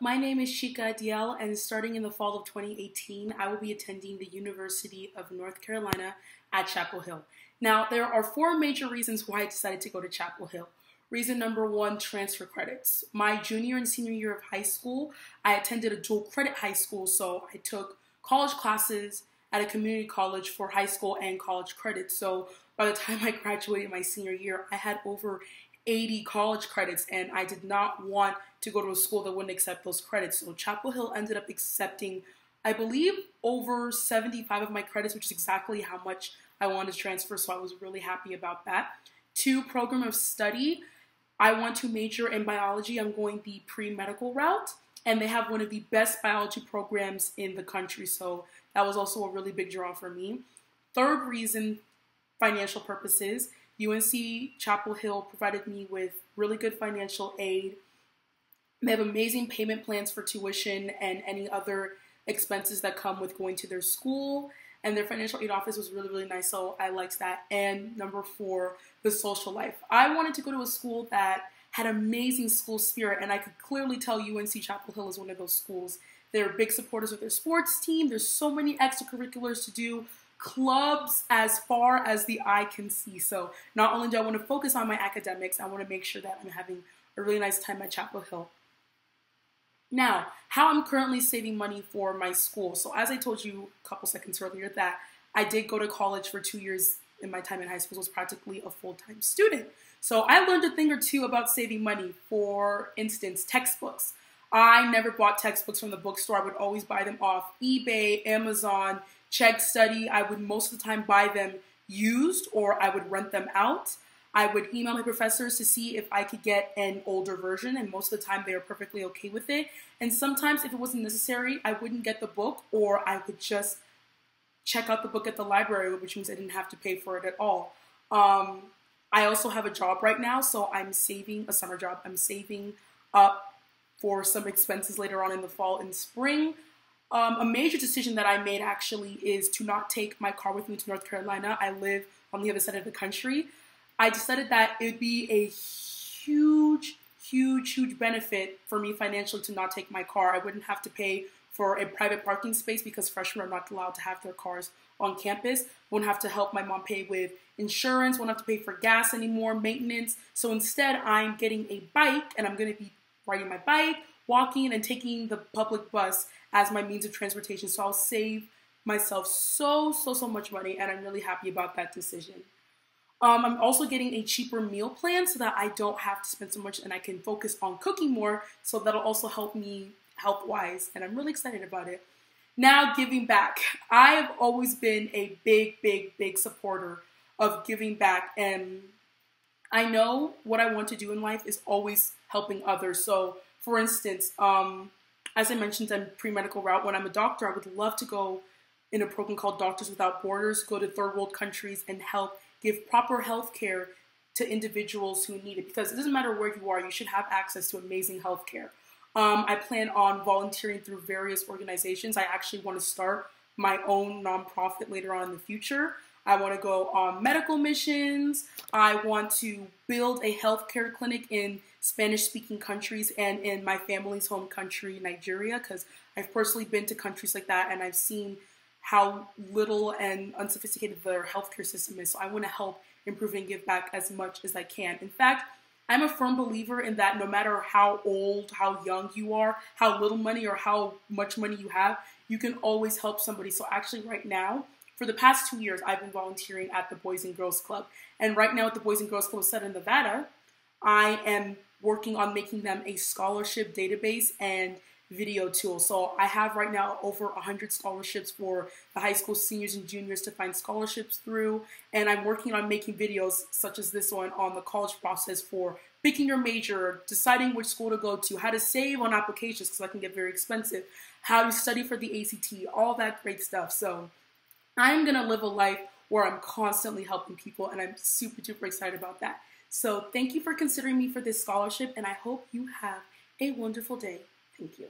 My name is Shika Diel, and starting in the fall of 2018, I will be attending the University of North Carolina at Chapel Hill. Now, there are four major reasons why I decided to go to Chapel Hill. Reason number one, transfer credits. My junior and senior year of high school, I attended a dual credit high school, so I took college classes at a community college for high school and college credits. So by the time I graduated my senior year, I had over 80 college credits, and I did not want to go to a school that wouldn't accept those credits. So Chapel Hill ended up accepting, I believe, over 75 of my credits, which is exactly how much I wanted to transfer, so I was really happy about that. Two, program of study. I want to major in biology. I'm going the pre-medical route, and they have one of the best biology programs in the country, so that was also a really big draw for me. Third reason, financial purposes. UNC Chapel Hill provided me with really good financial aid. They have amazing payment plans for tuition and any other expenses that come with going to their school. And their financial aid office was really, really nice, so I liked that. And number four, the social life. I wanted to go to a school that had amazing school spirit, and I could clearly tell UNC Chapel Hill is one of those schools. They're big supporters of their sports team. There's so many extracurriculars to do. Clubs as far as the eye can see. So not only do I want to focus on my academics, I want to make sure that I'm having a really nice time at Chapel Hill. Now, how I'm currently saving money for my school. So as I told you a couple seconds earlier that I did go to college for 2 years in my time in high school, so I was practically a full-time student. So I learned a thing or two about saving money. For instance, textbooks. I never bought textbooks from the bookstore. I would always buy them off eBay, Amazon, CheckStudy. I would most of the time buy them used, or I would rent them out. I would email my professors to see if I could get an older version, and most of the time they were perfectly okay with it. And sometimes if it wasn't necessary, I wouldn't get the book, or I would just check out the book at the library, which means I didn't have to pay for it at all. I also have a job right now, so I'm saving, a summer job. I'm saving up for some expenses later on in the fall and spring. A major decision that I made actually is to not take my car with me to North Carolina. I live on the other side of the country. I decided that it would be a huge benefit for me financially to not take my car. I wouldn't have to pay for a private parking space because freshmen are not allowed to have their cars on campus. Won't have to help my mom pay with insurance, won't have to pay for gas anymore, maintenance. So instead, I'm getting a bike, and I'm going to be riding my bike, walking, and taking the public bus as my means of transportation. So I'll save myself so much money, and I'm really happy about that decision. I'm also getting a cheaper meal plan so that I don't have to spend so much and I can focus on cooking more, so that'll also help me health-wise, and I'm really excited about it. Now, giving back. I have always been a big supporter of giving back, and I know what I want to do in life is always helping others. So, for instance, as I mentioned, I'm pre-medical route. When I'm a doctor, I would love to go in a program called Doctors Without Borders, go to third world countries and help give proper health care to individuals who need it. Because it doesn't matter where you are, you should have access to amazing health care. I plan on volunteering through various organizations. I actually want to start my own nonprofit later on in the future. I want to go on medical missions. I want to build a healthcare clinic in Spanish-speaking countries and in my family's home country, Nigeria, because I've personally been to countries like that and I've seen how little and unsophisticated their healthcare system is. So I want to help improve and give back as much as I can. In fact, I'm a firm believer in that no matter how old, how young you are, how little money or how much money you have, you can always help somebody. So actually right now, for the past 2 years, I've been volunteering at the Boys and Girls Club. And right now at the Boys and Girls Club of Southern Nevada, I am working on making them a scholarship database and video tool. So I have right now over 100 scholarships for the high school seniors and juniors to find scholarships through. And I'm working on making videos such as this one on the college process for picking your major, deciding which school to go to, how to save on applications because that can get very expensive, how to study for the ACT, all that great stuff. So I'm going to live a life where I'm constantly helping people, and I'm super duper excited about that. So thank you for considering me for this scholarship, and I hope you have a wonderful day. Thank you.